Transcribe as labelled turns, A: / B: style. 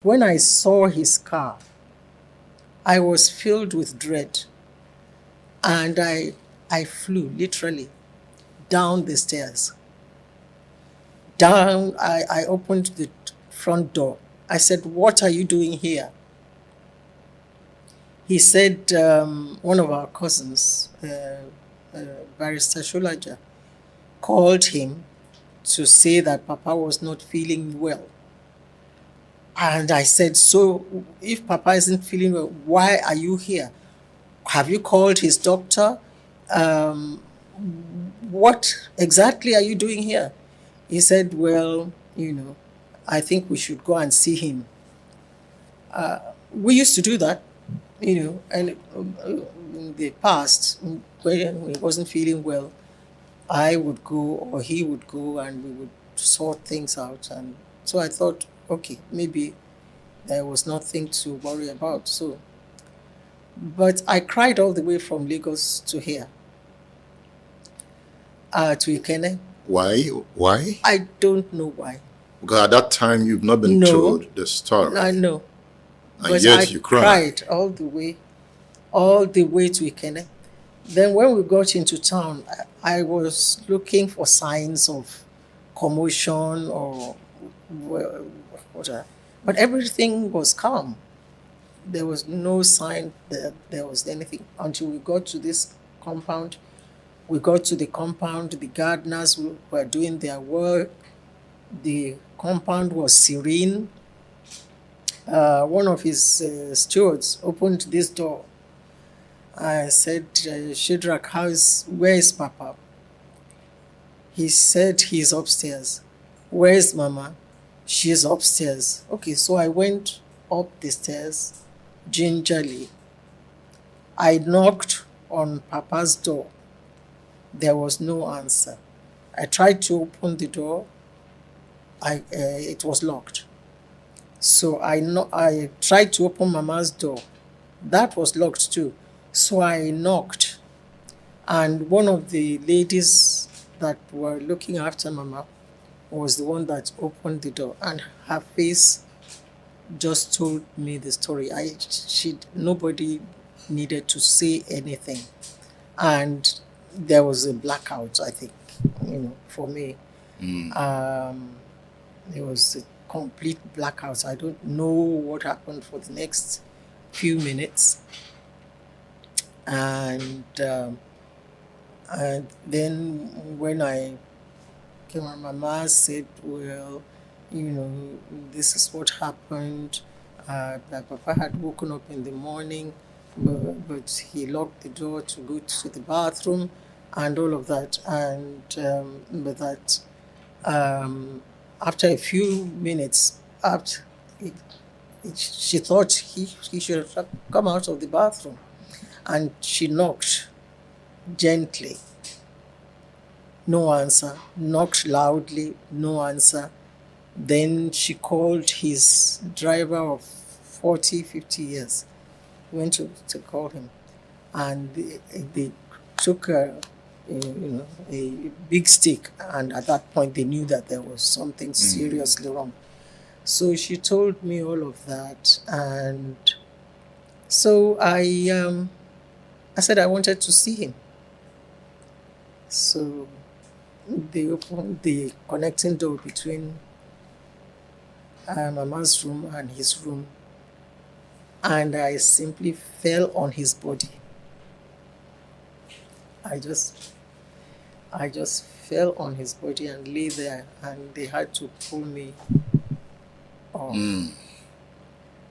A: When I saw his car, I was filled with dread. And I flew literally down the stairs. I opened the front door. I said, "What are you doing here?" He said, one of our cousins, Barrister Sholaja, called him to say that Papa was not feeling well. And I said, "So if Papa isn't feeling well, why are you here? Have you called his doctor? Um, what exactly are you doing here?" He said, "Well, I think we should go and see him." We used to do that, and in the past, when he wasn't feeling well, I would go or he would go and we would sort things out. And so I thought, okay, maybe there was nothing to worry about. But I cried all the way from Lagos to here, to Ikene.
B: Why?
A: I don't know why.
B: Because at that time you've not been told the story.
A: I know.
B: And but yet you cried
A: all the way to Ikene. Then when we got into town, I was looking for signs of commotion or whatever, but everything was calm. There was no sign that there was anything until we got to this compound. We got to the compound, the gardeners were doing their work. The compound was serene. One of his stewards opened this door. I said, "Shadrach, where is Papa?" He said, "He's upstairs." "Where is Mama?" "She's upstairs." Okay, so I went up the stairs gingerly. I knocked on Papa's door. There was no answer. I tried to open the door. It was locked. So I tried to open Mama's door. That was locked too. So I knocked, and one of the ladies that were looking after Mama was the one that opened the door, and her face just told me the story. Nobody needed to say anything, and there was a blackout. I think, for me, there was a complete blackout. I don't know what happened for the next few minutes. And then when I came, my Mama said, "Well, this is what happened. That Papa had woken up in the morning, but he locked the door to go to the bathroom and all of that. And but that after a few minutes, she thought he should have come out of the bathroom. And she knocked gently. No answer. Knocked loudly. No answer. Then she called his driver of 40, 50 years. Went to call him. And they took a big stick. And at that point, they knew that there was something seriously wrong. So she told me all of that. And so I said I wanted to see him. So they opened the connecting door between Mama's room and his room, and I simply fell on his body. I just fell on his body and lay there, and they had to pull me off.